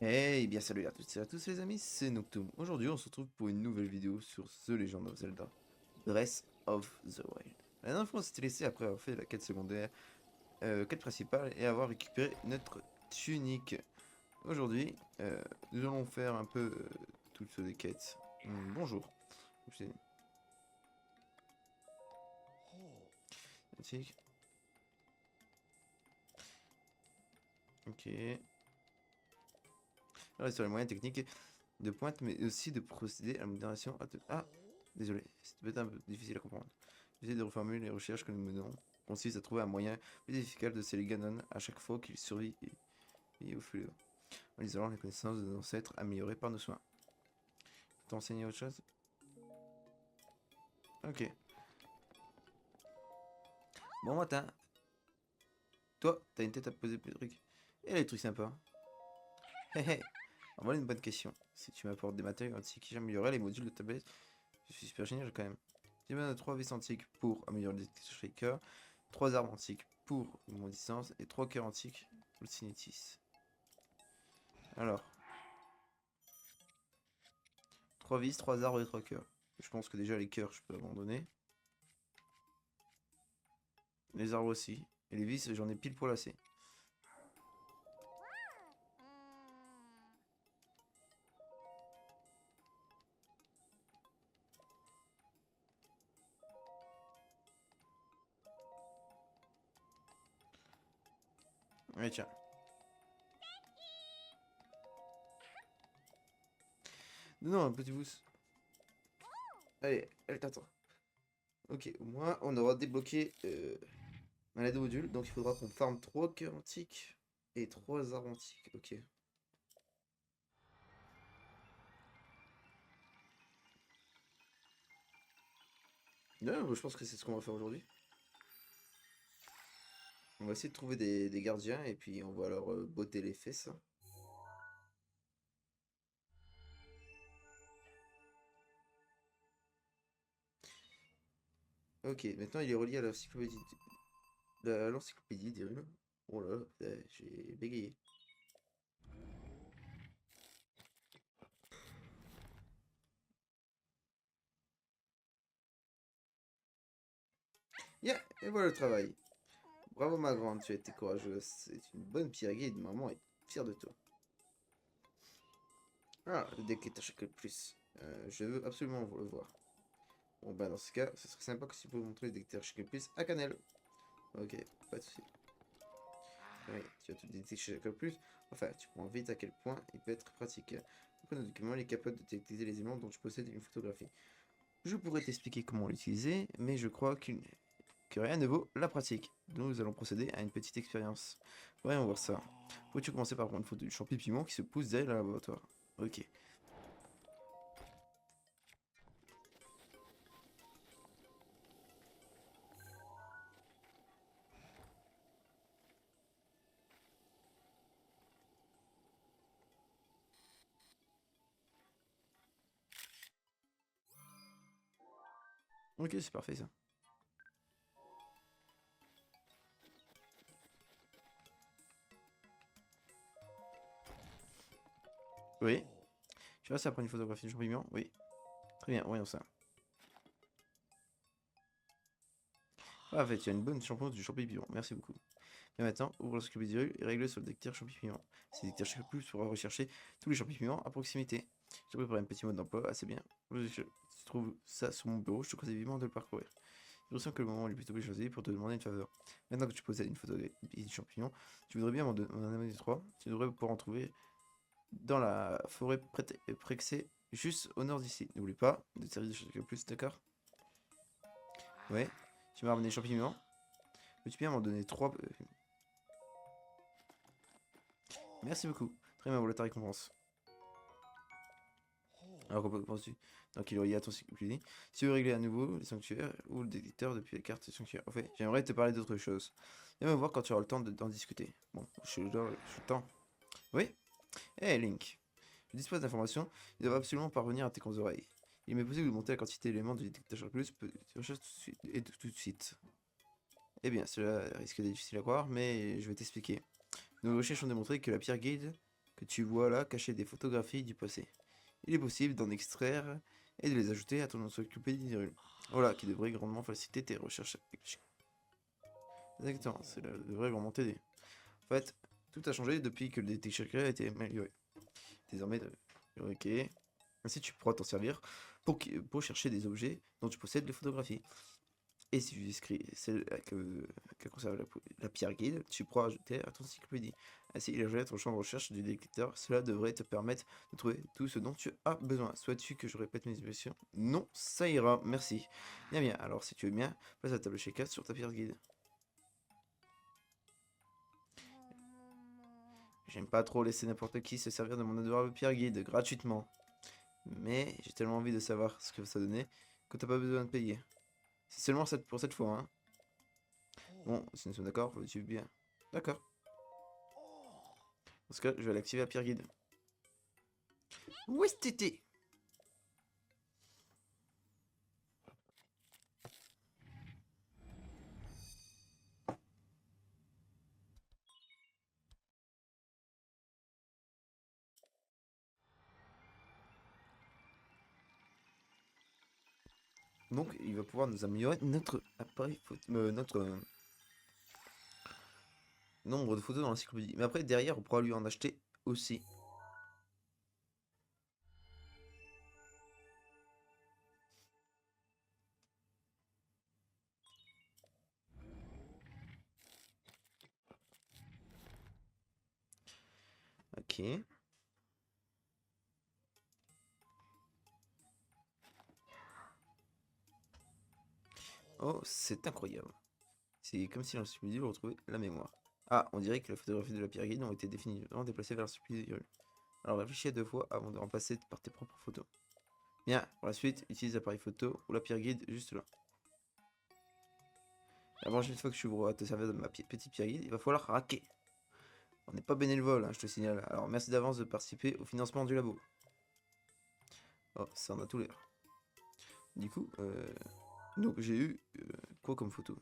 Hey, bien salut à toutes et à tous les amis, c'est Noctum. Aujourd'hui on se retrouve pour une nouvelle vidéo sur The Legend of Zelda Breath of the Wild. La dernière fois on s'était laissé après avoir fait la quête secondaire, quête principale et avoir récupéré notre tunique. Aujourd'hui nous allons faire un peu toutes les quêtes. Bonjour. C'est tunique. Ok. Alors sur les moyens techniques de pointe mais aussi de procéder à la modération. Ah, désolé, c'est peut-être un peu difficile à comprendre. J'essaie de reformuler les recherches que nous menons. Consiste à trouver un moyen plus efficace de sceller Ganon à chaque fois qu'il survit et au fléau, en isolant les connaissances de nos ancêtres améliorées par nos soins. T'enseigner autre chose? Ok. Bon matin. Toi, t'as une tête à poser plus de trucs. Et les trucs sympas. Hé hé. Alors voilà une bonne question. Si tu m'apportes des matériaux antiques, j'améliorerai les modules de tablette. Je suis super génial quand même. J'ai besoin de 3 vis antiques pour améliorer le shaker, 3 armes antiques pour mon distance et 3 cœurs antiques pour le cinétis. Alors, 3 vis, 3 arbres et 3 cœurs. Je pense que déjà les cœurs je peux abandonner. Les arbres aussi. Et les vis j'en ai pile poil assez. Allez tiens. Non, un petit pouce. Allez, elle t'attend. Ok, au moins on aura débloqué un aide module. Donc il faudra qu'on farme 3 cœurs antiques et 3 arbres antiques. Ok. Non, je pense que c'est ce qu'on va faire aujourd'hui. On va essayer de trouver des gardiens et puis on va leur botter les fesses. Ok, maintenant il est relié à l'encyclopédie des runes. Oh là, j'ai bégayé. Yeah, et voilà le travail. Bravo ma grande, tu as été courageuse. C'est une bonne pierre guide, maman est fière de toi. Ah, le deck est à chaque plus. Je veux absolument le voir. Bon bah dans ce cas, ce serait sympa que si vous pouvez montrer le deck à plus à Canel. Ok, pas de soucis. Oui, tu as tout détecté chaque plus. Enfin, tu comprends vite à quel point il peut être pratique. Après nos documents, il est capable de détecter les éléments dont je possède une photographie. Je pourrais t'expliquer comment l'utiliser, mais je crois que rien ne vaut la pratique. Nous allons procéder à une petite expérience. Voyons voir ça. Faut-tu commencer par prendre une photo du champi piment qui se pousse derrière le laboratoire? Ok. Ok, c'est parfait ça. Oui. Tu vois, ça prend une photographie du champignon? Oui. Très bien, voyons ça. Ah, en fait, tu as une bonne champignon du champignon. Merci beaucoup. Et maintenant, ouvre l'encyclopédie et règle sur le détecteur champignon. C'est le détecteur chaque plus pourra rechercher tous les champignons à proximité. J'ai préparé un petit mode d'emploi assez bien. Tu trouves ça sur mon bureau, je te conseille vivement de le parcourir. Je ressens que le moment est plutôt bien choisi pour te demander une faveur. Maintenant que tu possèdes une photographie du champignon, tu voudrais bien m'en amener 3. Tu devrais pouvoir en trouver dans la forêt prexée, juste au nord d'ici. N'oublie pas de te servir de chaque plus, d'accord? Ouais. Tu m'as ramené des champignons. Peux-tu bien m'en donner 3? Merci beaucoup. Très bien, voilà ta récompense. Alors complètement dessus. Donc il est relié à ton cyclopédie. Si tu veux régler à nouveau les sanctuaires ou le détecteur depuis les cartes sanctuaires. En fait, j'aimerais te parler d'autre chose. Viens me voir quand tu auras le temps d'en discuter. Bon, je suis le temps. Oui. Hey Link. Je dispose d'informations. Il doivent absolument parvenir à tes oreilles. Il m'est possible de monter la quantité d'éléments du détecteur plus recherche tout de suite et tout de suite. Eh bien, cela risque d'être difficile à croire, mais je vais t'expliquer. Nos recherches ont démontré que la pierre guide que tu vois là cachait des photographies du passé. Il est possible d'en extraire et de les ajouter à ton encyclopédie d'Hyrule. Voilà, qui devrait grandement faciliter tes recherches. Exactement, cela devrait vraiment t'aider. En fait, tout a changé depuis que le détecteur secret a été amélioré. Désormais, ok. Ainsi, tu pourras t'en servir pour chercher des objets dont tu possèdes les photographies. Et si tu inscris celle que conserve la pierre guide, tu pourras ajouter à ton encyclopédie. Ainsi, il ajoute ton champ de recherche du détecteur. Cela devrait te permettre de trouver tout ce dont tu as besoin. Souhaites-tu que je répète mes expressions? Non, ça ira, merci. Bien, bien. Alors, si tu veux bien, passe la table chez 4 sur ta pierre guide. J'aime pas trop laisser n'importe qui se servir de mon adorable pierre guide gratuitement. Mais j'ai tellement envie de savoir ce que ça donnait que t'as pas besoin de payer. C'est seulement pour cette fois, hein. Bon, si nous sommes d'accord, vous le suivez bien. D'accord. Dans ce cas, je vais l'activer à pierre guide. Où est-ce que t'étais? Donc, il va pouvoir nous améliorer notre appareil photo, notre nombre de photos dans l'encyclopédie. Mais après, derrière, on pourra lui en acheter aussi. Ok. Oh, c'est incroyable. C'est comme si l'encyclopédie retrouvait la mémoire. Ah, on dirait que les photographies de la pierre guide ont été définitivement déplacées vers l'encyclopédie. Alors réfléchis à deux fois avant de remplacer par tes propres photos. Bien, pour la suite, utilise l'appareil photo ou la pierre guide juste là. La prochaine fois que tu voudras te servir de ma petite pierre guide, il va falloir raquer. On n'est pas bénévole, hein, je te signale. Alors merci d'avance de participer au financement du labo. Oh, ça en a tout l'air. Du coup, donc j'ai eu quoi comme photo?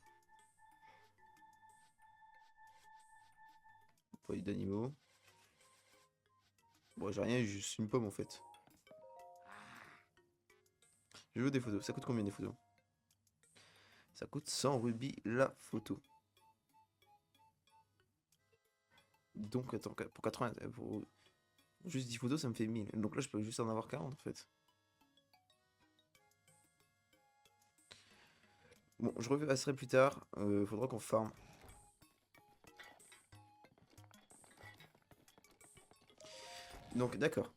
Pas eu d'animaux. Bon, j'ai rien eu, juste une pomme en fait. Je veux des photos. Ça coûte combien des photos? Ça coûte 100 rubis la photo. Donc, attends, pour 80, pour juste 10 photos, ça me fait 1000. Donc là, je peux juste en avoir 40 en fait. Bon, je repasserai plus tard. Faudra qu'on farm. Donc, d'accord.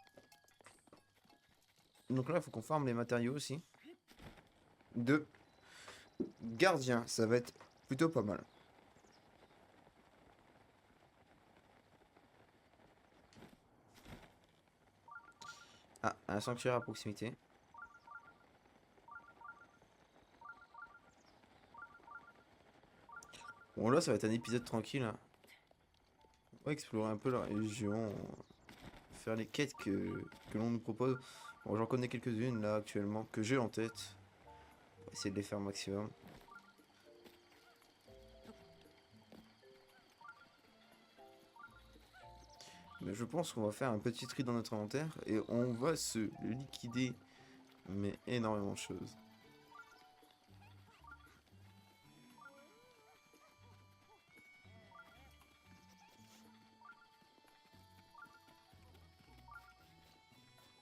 Donc là, il faut qu'on farme les matériaux aussi. De gardien, ça va être plutôt pas mal. Ah, un sanctuaire à proximité. Bon, là, ça va être un épisode tranquille, hein. On va explorer un peu la région, faire les quêtes que l'on nous propose. Bon, j'en connais quelques-unes là actuellement que j'ai en tête. On va essayer de les faire au maximum. Mais je pense qu'on va faire un petit tri dans notre inventaire et on va se liquider, mais énormément de choses.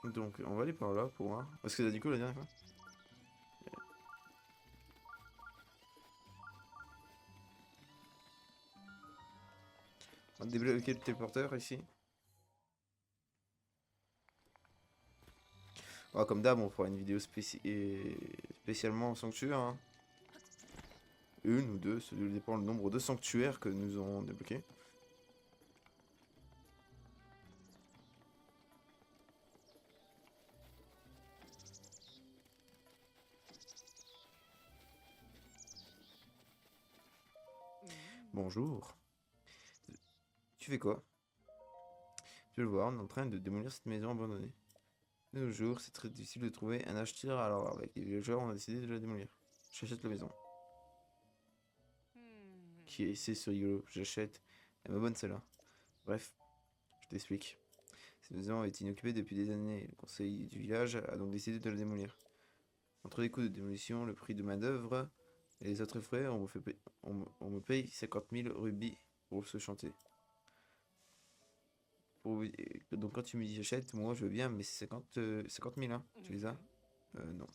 Donc on va aller par là pour voir. Parce que du coup la dernière fois. On va débloquer le téléporteur ici. Ah, comme d'hab, on fera une vidéo spécialement sanctuaire, hein. Une ou deux, ça dépend le nombre de sanctuaires que nous aurons débloqués. Bonjour. Tu fais quoi? Tu peux le voir, on est en train de démolir cette maison abandonnée. De nos jours, c'est très difficile de trouver un acheteur, alors avec les villageois, on a décidé de la démolir. J'achète la maison. Qui est, c'est rigolo, j'achète. Elle me bonne celle-là. Bref, je t'explique. Cette maison est inoccupée depuis des années. Le conseil du village a donc décidé de la démolir. Entre les coûts de démolition, le prix de main-d'œuvre et les autres frais, on me paye 50 000 rubis pour ce chantier. Donc quand tu me dis j'achète, moi je veux bien, mais c'est 50 000, hein. Tu les as? Non.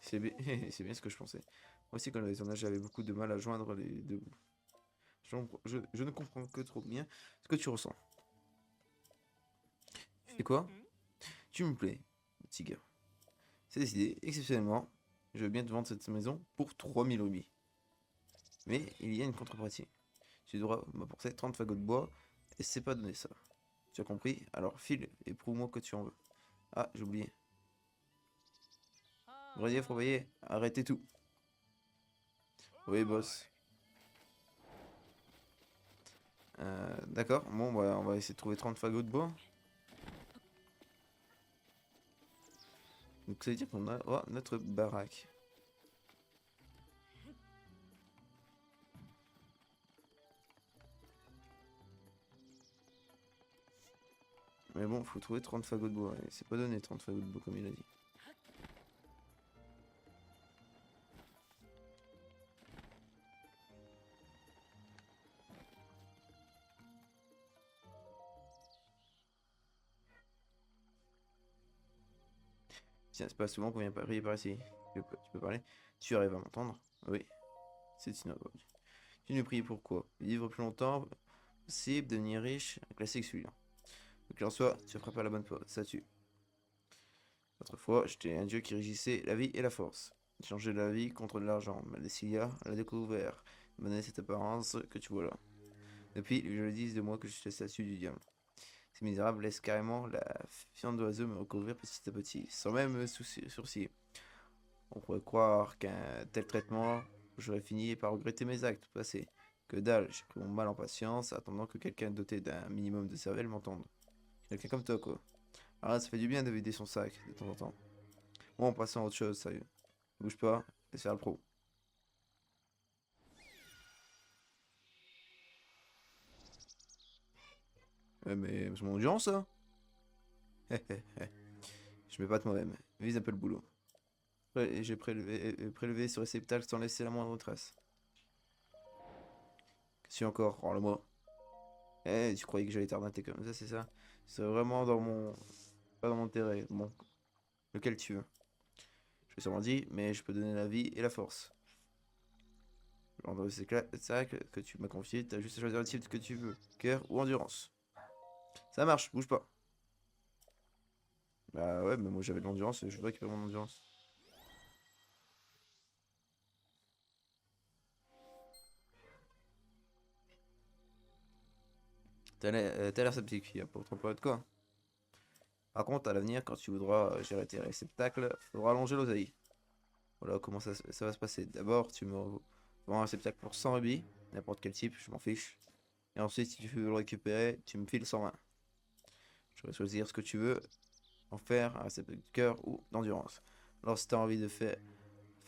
C'est bien, c'est bien ce que je pensais. Moi aussi, quand j'avais ton âge, j'avais beaucoup de mal à joindre les deux bouts. Je ne comprends que trop bien ce que tu ressens. Tu sais quoi? Tu me plais, petit gars. C'est décidé, exceptionnellement, je veux bien te vendre cette maison pour 3000 rubis. Mais il y a une contrepartie. Tu devras m'apporter 30 fagots de bois, et c'est pas donné ça. Tu as compris? Alors file et prouve-moi que tu en veux. Ah, j'ai oublié. Grief, revoyez, arrêtez tout. Oui, boss. D'accord, bon, bah, on va essayer de trouver 30 fagots de bois. Donc ça veut dire qu'on a notre baraque. Mais bon, faut trouver 30 fagots de bois. Et c'est pas donné 30 fagots de bois comme il a dit. Tiens, c'est pas souvent qu'on vient prier par ici. Tu peux parler? Tu arrives à m'entendre? Oui, c'est Sinogog. Tu nous pries pourquoi? Vivre plus longtemps, possible, devenir riche, un classique celui-là. Donc en soi, tu frappes à la bonne porte, ça tue. Autrefois, j'étais un dieu qui régissait la vie et la force. J'ai changé la vie contre de l'argent. Malessilia l'a découvert, m'a donné cette apparence que tu vois là. Depuis, les gens disent de moi que je suis la statue du diable. Ces misérables laissent carrément la fiente d'oiseau me recouvrir petit à petit, sans même me sourciller. On pourrait croire qu'un tel traitement, j'aurais fini par regretter mes actes passés. Que dalle, j'ai pris mon mal en patience, attendant que quelqu'un doté d'un minimum de cervelle m'entende. Quelqu'un comme toi, quoi. Ah, ça fait du bien de vider son sac, de temps en temps. Bon, passons à autre chose, sérieux. Bouge pas, laisse faire le pro. Mais c'est mon audience, ça? Je m'épate moi-même. Vise un peu le boulot. J'ai prélevé ce réceptacle sans laisser la moindre trace. Si encore, rends-le-moi. Eh, tu croyais que j'allais t'arnaquer comme ça, c'est ça? C'est vraiment dans mon... Pas dans mon intérêt. Bon, lequel tu veux. Je l'ai sûrement dit, mais je peux donner la vie et la force. Genre dans ces sacs que tu m'as confié, t'as juste à choisir le type que tu veux. Cœur ou endurance. Ça marche, bouge pas. Bah ouais, mais moi j'avais de l'endurance et je veux récupérer mon endurance. T'as l'air sceptique, il y a pas trop de quoi. Par contre, à l'avenir, quand tu voudras gérer tes réceptacles, faudra allonger l'oseille. Voilà comment ça va se passer. D'abord, tu me vends un réceptacle pour 100 rubis, n'importe quel type, je m'en fiche. Et ensuite, si tu veux le récupérer, tu me files 120. Je vais choisir ce que tu veux, en faire un réceptacle de cœur ou d'endurance. Alors, si t'as envie de faire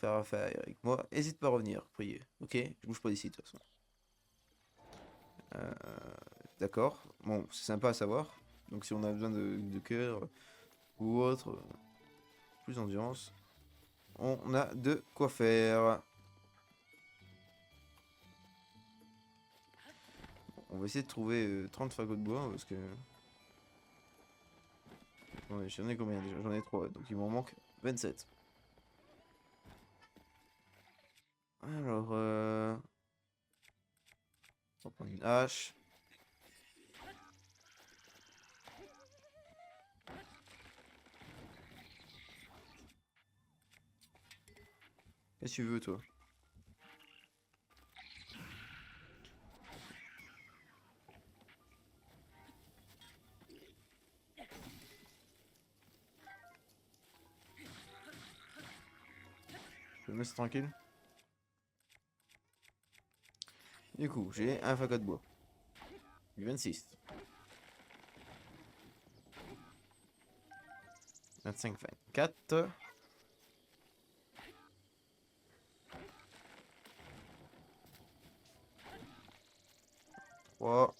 affaire avec moi, hésite pas à revenir, prier. Ok? Je bouge pas d'ici, de toute façon. Euh, d'accord. Bon, c'est sympa à savoir. Donc, si on a besoin de cœur ou autre, plus d'endurance, on a de quoi faire. On va essayer de trouver 30 fagots de bois parce que. J'en ai combien déjà? J'en ai 3, donc il m'en manque 27. Alors, on va prendre une hache. Qu'est-ce que tu veux, toi? Je me laisse tranquille. Du coup, j'ai un fagot de bois. Du 26. 25, 24. 3.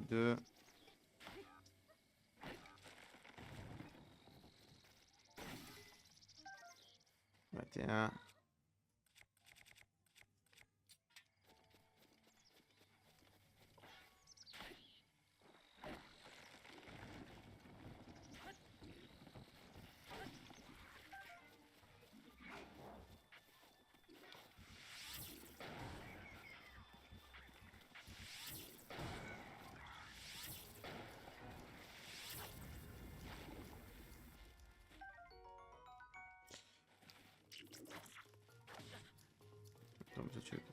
2. 21. Non, mais ça, tu veux pas.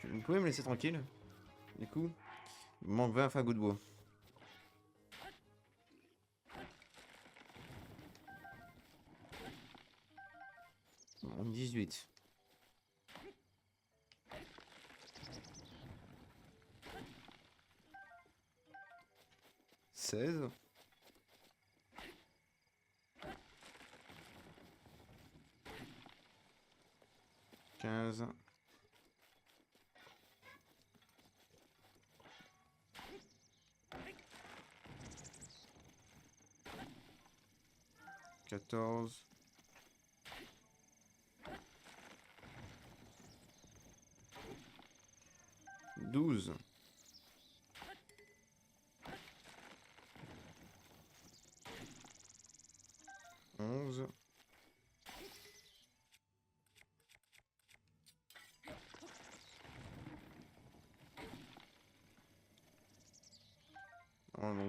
Vous pouvez me laisser tranquille? Du coup, il me manque 20 fagots de bois. Bon, 18. 16. 15. 14. 12. 11.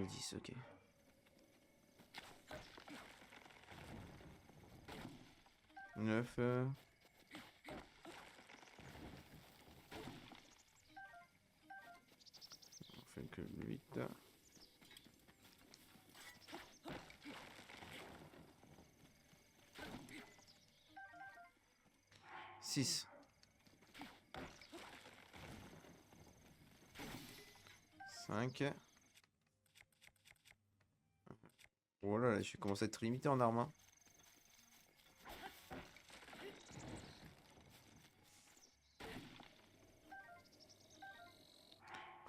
10, ok. 9. On fait que 8. 6. 5. Oh là là, je commence à être limité en armes, hein.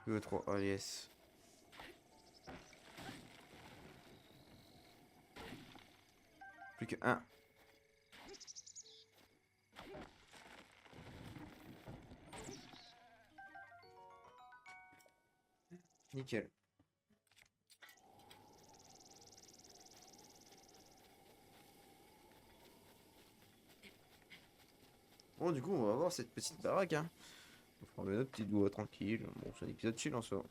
Plus que 3. Ah yes. Plus que 1. Nickel. Bon, du coup, on va voir cette petite baraque, hein. On va prendre notre petite voie tranquille. Bon, c'est un épisode chill en soi.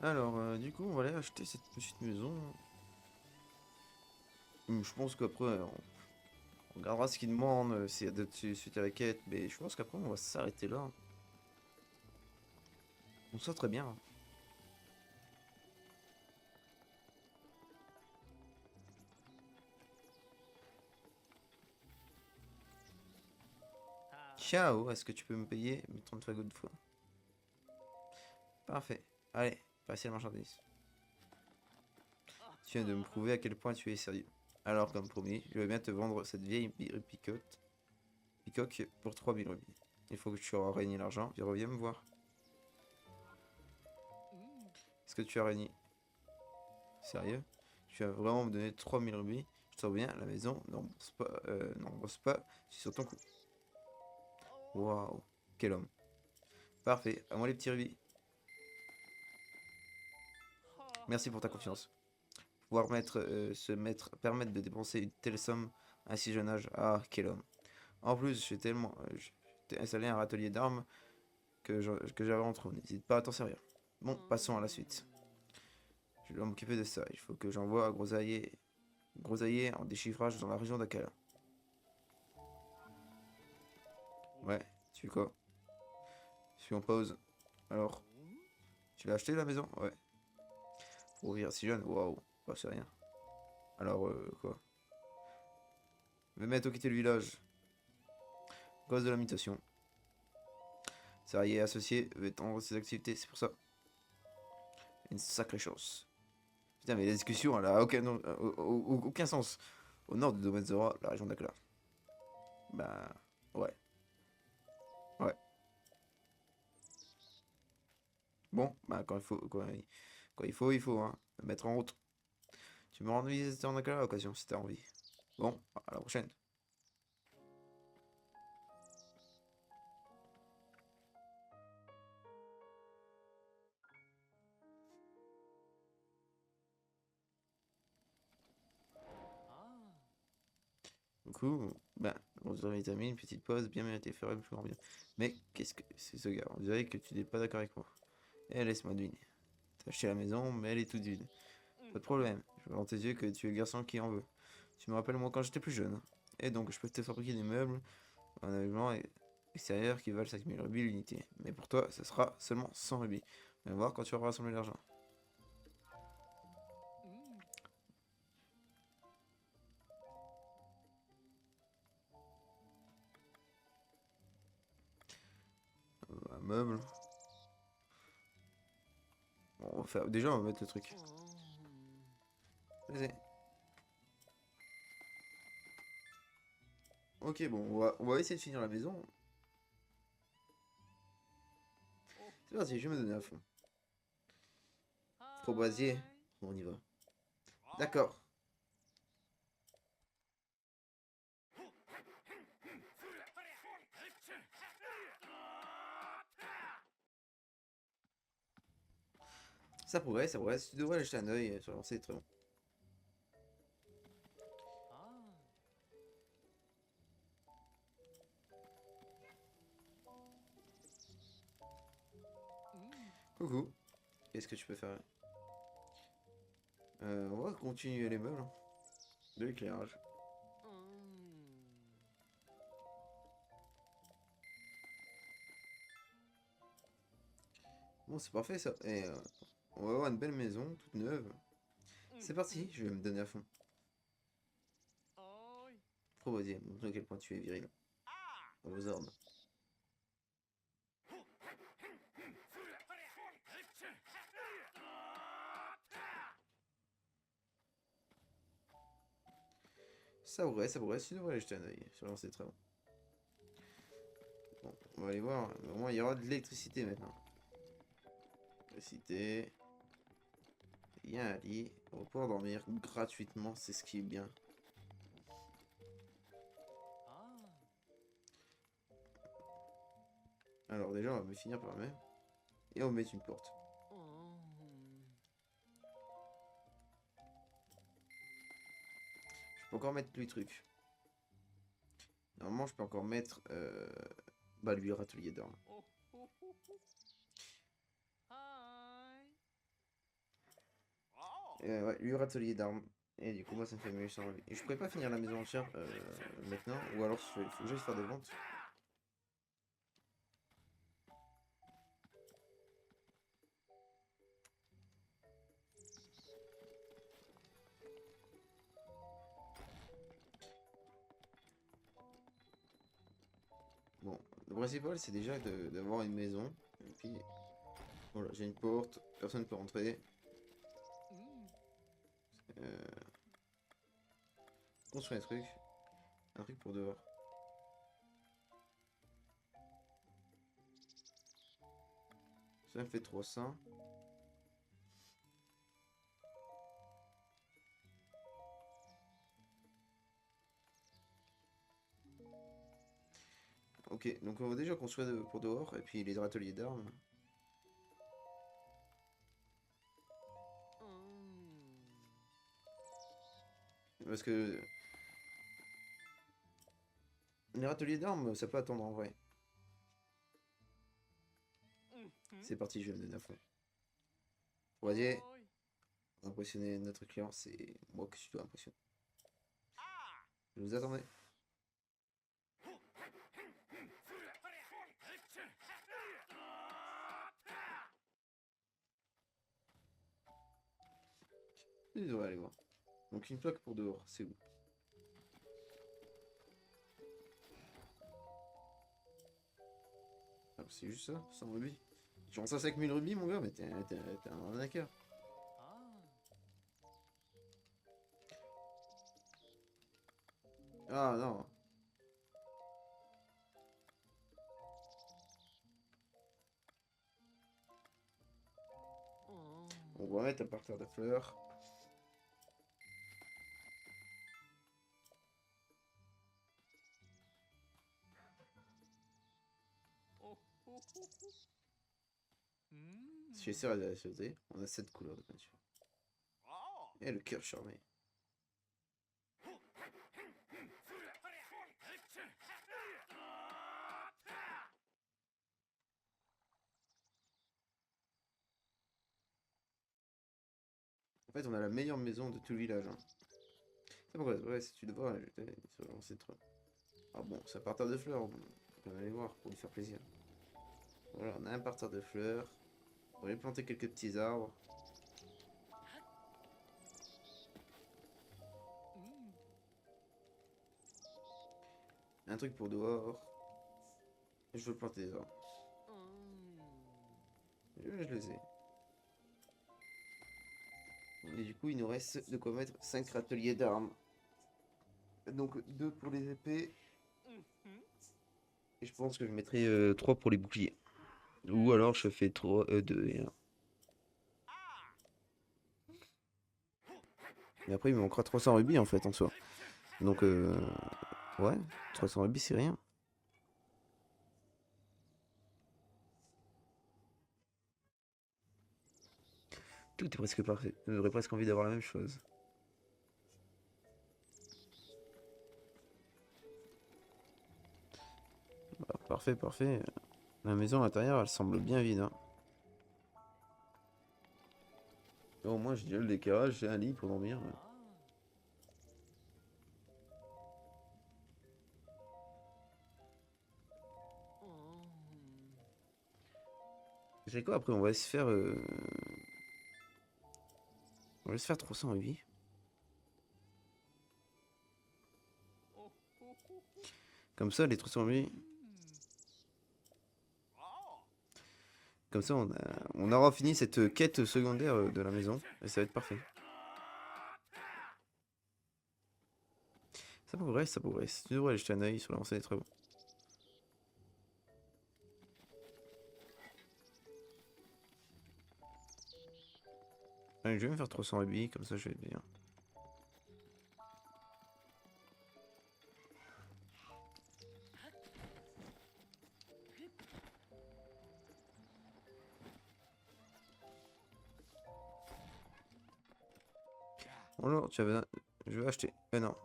Alors, du coup, on va aller acheter cette petite maison. Je pense qu'après, on regardera ce qu'il demande, s'il y a d'autres suite à la quête. Mais je pense qu'après, on va s'arrêter là. On sort très bien. Ciao, est-ce que tu peux me payer mes 30 fagots de fois? Parfait. Allez, passez la marchandise. Tu viens de me prouver à quel point tu es sérieux. Alors, comme promis, je vais bien te vendre cette vieille picoque pour 3000 rubis. Il faut que tu auras régné l'argent, puis reviens me voir. Est-ce que tu as régné? Sérieux? Tu vas vraiment me donner 3000 rubis? Je te reviens, la maison n'embourse pas, je suis sur ton coup. Waouh, quel homme. Parfait, à moi les petits rubis. Merci pour ta confiance. Pouvoir permettre de dépenser une telle somme à un si jeune âge. Ah, quel homme. En plus, j'ai installé un râtelier d'armes que j'avais en trop. N'hésite pas à t'en servir. Bon, passons à la suite. Je dois m'occuper de ça. Il faut que j'envoie Grosailler en déchiffrage dans la région d'Akala. Ouais, tu fais quoi? Je suis en pause. Alors, tu l'as acheté la maison? Ouais. Pour ouvrir si jeune? Waouh, bah, c'est rien. Alors, quoi? Mehmet a quitté le village. À cause de la mutation. Salarié et associé veut étendre ses activités, c'est pour ça. Une sacrée chance. Putain, mais la discussion, elle a aucun sens. Au nord de Domenzora, la région d'Akla. Bah, ouais. Ouais. Bon, bah, il faut, hein. Me mettre en route. Tu me rends visite en Akla à l'occasion, si t'as envie. Bon, à la prochaine. Du coup, ben, on se vitamine, une petite pause, bien méritée, ferait plus grand bien. Mais qu'est-ce que c'est ce gars? On dirait que tu n'es pas d'accord avec moi. Eh, laisse-moi deviner. T'as acheté la maison, mais elle est toute vide. Pas de problème, je vois dans tes yeux que tu es le garçon qui en veut. Tu me rappelles moi quand j'étais plus jeune. Et donc, je peux te fabriquer des meubles, un ameublement extérieur qui valent 5000 rubis l'unité. Mais pour toi, ça sera seulement 100 rubis. On va voir quand tu auras rassemblé l'argent. Un meuble. Bon, on va faire... Déjà, on va mettre le truc. Vas-y. Ok, bon, on va essayer de finir la maison. C'est parti, je vais me donner à fond. Froboisier, bon, on y va. D'accord. Ça progresse. Tu devrais aller jeter un oeil sur l'avancée, très bon. Coucou. Qu'est-ce que tu peux faire? On va continuer les meubles, hein. De l'éclairage. Bon, c'est parfait ça. Et on va avoir une belle maison, toute neuve. C'est parti, je vais me donner à fond. Froboisier, montre à quel point tu es viril. À vos ordres. Ça progresse, tu devrais aller jeter un oeil sur l'avancée, très bon. Bon, on va aller voir. Au moins, il y aura de l'électricité maintenant. Électricité. Il y a un lit. On va pouvoir dormir gratuitement, c'est ce qui est bien. Alors déjà, on va finir par la même. Et on va mettre une porte. Je peux encore mettre plus de trucs. Normalement, je peux encore mettre bah, lui, râtelier d'armes. Ouais, lui, râtelier d'armes. Et du coup, moi, ça me fait 1800 rubis. Et je pourrais pas finir la maison entière maintenant. Ou alors, il faut que j'aille faire des ventes. Bon, le principal, c'est déjà d'avoir une maison. Et puis, voilà, j'ai une porte. Personne ne peut rentrer. Euh, construire un truc. Un truc pour dehors. Ça me fait 300. Ok, donc on va déjà construire pour dehors. Et puis les ateliers d'armes. Parce que les râteliers d'armes, ça peut attendre en vrai. C'est parti, je vais me donner à fond. On va dire, impressionner notre client, c'est moi que je dois impressionner. Je vous attendais. Je devrais aller voir. Donc une plaque pour dehors, c'est où? Ah, c'est juste ça, 100 rubis. Tu vends ça 5000 rubis, mon gars, mais t'es un arnaqueur. Ah non. On va mettre un parterre de fleurs. Si j'essaie de la sauter, on a 7 couleurs de peinture. Et le cœur charmé. En fait, on a la meilleure maison de tout le village. Hein. C'est pourquoi, ouais, si tu devrais, c'est trop. Ah bon, c'est un parterre de fleurs. Bon, on peut aller voir pour lui faire plaisir. Voilà, on a un parterre de fleurs. On va lui planter quelques petits arbres. Un truc pour dehors. Je veux planter des arbres. Je les ai. Et du coup, il nous reste de quoi mettre 5 râteliers d'armes. Donc 2 pour les épées. Et je pense que je mettrai 3 pour les boucliers. Ou alors je fais 3, 2 et 1. Et après, il me manquera 300 rubis en fait en soi. Donc, ouais, 300 rubis c'est rien. Tout est presque parfait. J'aurais presque envie d'avoir la même chose. Bah, parfait, parfait. La maison à l'intérieur, elle semble bien vide. Hein. Au moins, j'ai déjà le décalage, j'ai un lit pour dormir. C'est quoi après? On va se faire. On va se faire 300 rubis. Comme ça, les 300 rubis. Comme ça, on aura fini cette quête secondaire de la maison. Et ça va être parfait. Ça progresse, ça progresse. Tu devrais aller jeter un oeil sur l'avancée des travaux. Allez, je vais me faire 300 rubis, comme ça je vais bien. Bonjour, tu avais. Je veux acheter. Non.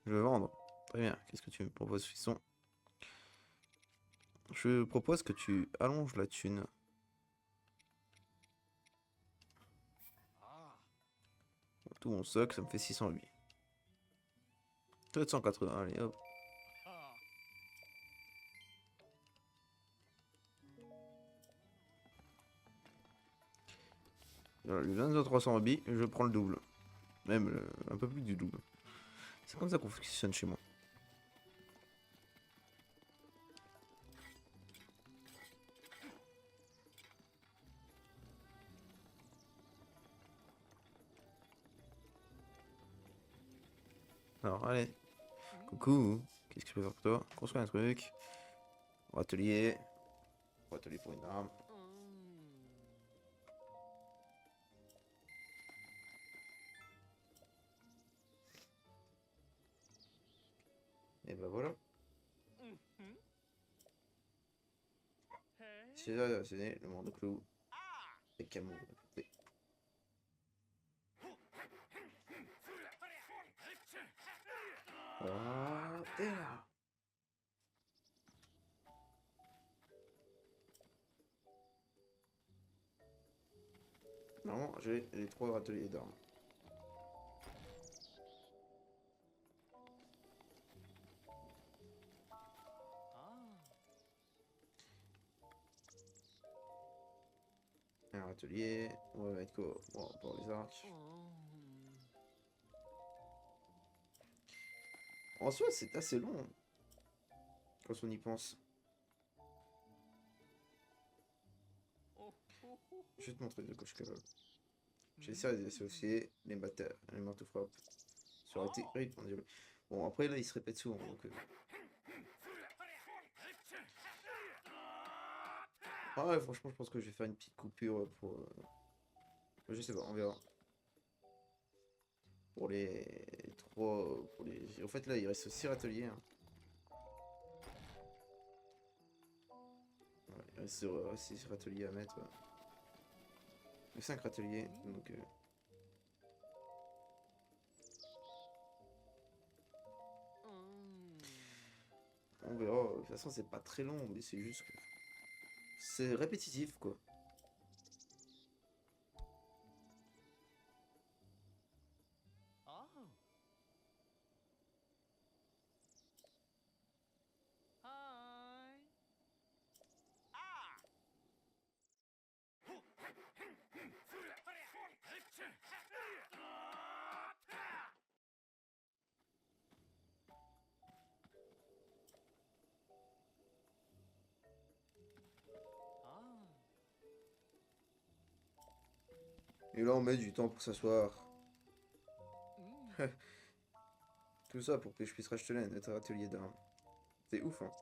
Je veux vendre. Très bien. Qu'est-ce que tu me proposes, fiston? Je propose que tu allonges la thune. Tout mon stock, ça me fait 600 rubis. 780, allez hop. Voilà, lui donne 300 rubis, je prends le double. Même un peu plus du double. C'est comme ça qu'on fonctionne chez moi. Alors, allez. Coucou. Qu'est-ce que je peux faire pour toi? Construire un truc. Atelier. Atelier pour une arme. Et ben voilà. C'est ça, c'est le monde de clou. Et Camus. Oh, t'es là. Non, j'ai les 3 ateliers d'armes. Un atelier, on va mettre quoi? Bon, pour les arcs. En soi, c'est assez long, hein, quand on y pense. Je vais te montrer de quoi je suis capable. J'ai essayé les associer, les manteaux frappes. Ça aurait été répondable. Bon, après, là, il se répète souvent, donc... Ah ouais, franchement, je pense que je vais faire une petite coupure pour... Je sais pas, on verra. Pour les 3... Pour les... En fait, là, il reste 6 râteliers, hein. Ouais, il reste 6 râteliers à mettre, ouais. 5 râteliers, donc... On verra. De toute façon, c'est pas très long, mais c'est juste que... C'est répétitif, quoi. Et là, on met du temps pour s'asseoir. Tout ça pour que je puisse racheter notre atelier d'armes. C'est ouf, hein.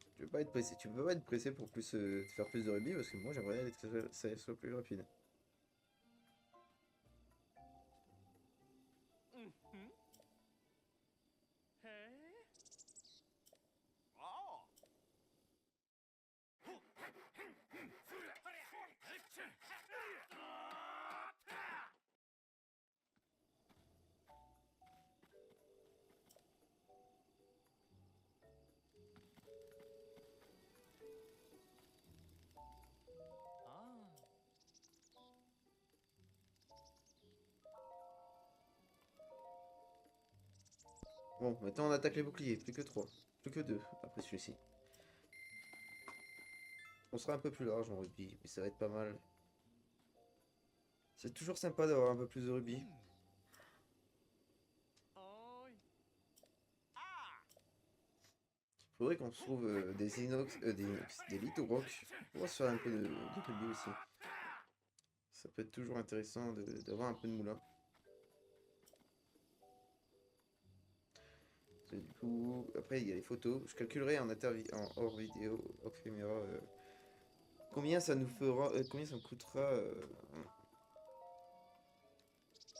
Tu peux pas être pressé. Tu peux pas être pressé pour plus te faire plus de rubis parce que moi j'aimerais que ça soit plus rapide. Bon, maintenant on attaque les boucliers. Plus que 3. Plus que 2 après celui-ci. On sera un peu plus large en rugby, mais ça va être pas mal. C'est toujours sympa d'avoir un peu plus de rubis. Faudrait qu'on se trouve des lithorocs pour se faire un peu de rugby aussi. Ça peut être toujours intéressant d'avoir un peu de moulin. Et du coup, après il y a les photos. Je calculerai en hors vidéo, hors caméra, combien ça nous fera, combien ça me coûtera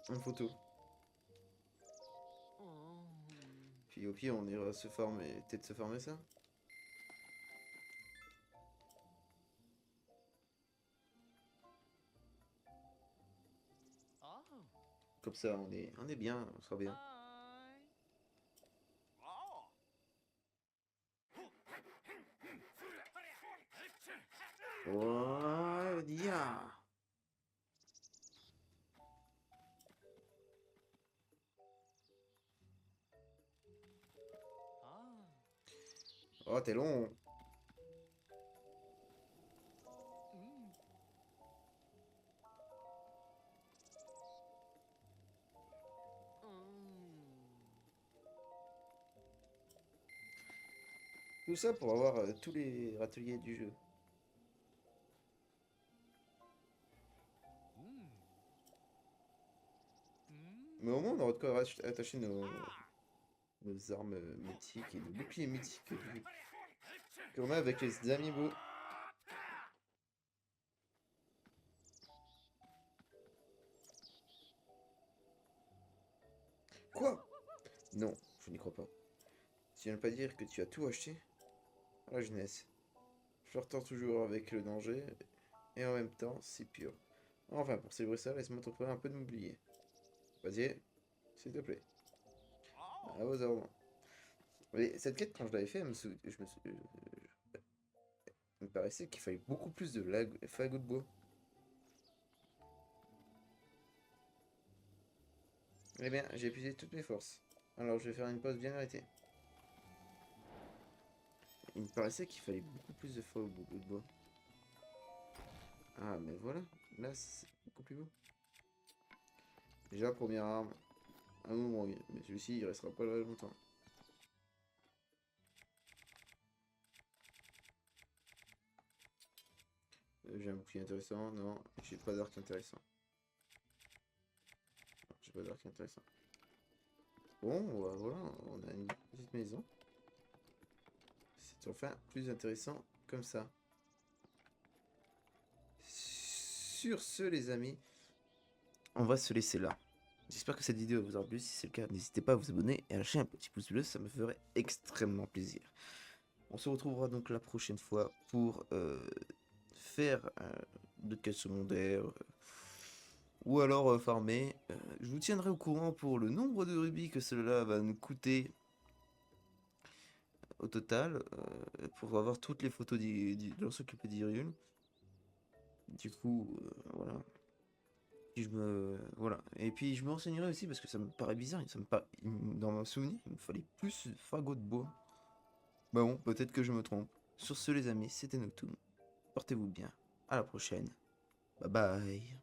en photo. Puis au pire, on ira se former, peut-être se former ça. Comme ça, on est bien, on sera bien. Oh, yeah. Oh, t'es long. Tout ça pour avoir tous les râteliers du jeu. Mais au moins, on aura de quoi attacher nos armes mythiques et nos boucliers mythiques qu'on a avec les amiibo. Quoi? Non, je n'y crois pas. Tu viens de pas dire que tu as tout acheté? À la jeunesse. Flirtant toujours avec le danger, et en même temps, si pur. Enfin, pour célébrer ça, laisse-moi t'offrir un peu de mobilier. Vas-y. S'il te plaît. À vos ordres. Mais cette quête, quand je l'avais fait, il me paraissait qu'il fallait beaucoup plus de fagots de bois. Eh bien, j'ai épuisé toutes mes forces. Alors, je vais faire une pause bien arrêtée. Il me paraissait qu'il fallait beaucoup plus de fagots de bois. Ah, mais voilà. Là, c'est beaucoup plus beau. Déjà, première arme. Un moment, oui. Mais celui-ci, il restera pas là longtemps. J'ai un bouclier intéressant. Non, j'ai pas d'arc intéressant. Non, j'ai pas d'arc intéressant. Bon, bah, voilà, on a une petite maison. C'est enfin plus intéressant comme ça. Sur ce, les amis, on va se laisser là. J'espère que cette vidéo vous aura plu. Si c'est le cas, n'hésitez pas à vous abonner et à lâcher un petit pouce bleu, ça me ferait extrêmement plaisir. On se retrouvera donc la prochaine fois pour faire d'autres quêtes secondaires ou alors farmer. Je vous tiendrai au courant pour le nombre de rubis que cela va nous coûter au total pour avoir toutes les photos de l'encyclopédie d'Hyrule. Du coup, voilà. Voilà. Et puis je me renseignerai aussi parce que ça me paraît bizarre. Dans mon souvenir, il me fallait plus de fagots de bois. Bah bon, peut-être que je me trompe. Sur ce, les amis, c'était Noctoon. Portez-vous bien. À la prochaine. Bye bye.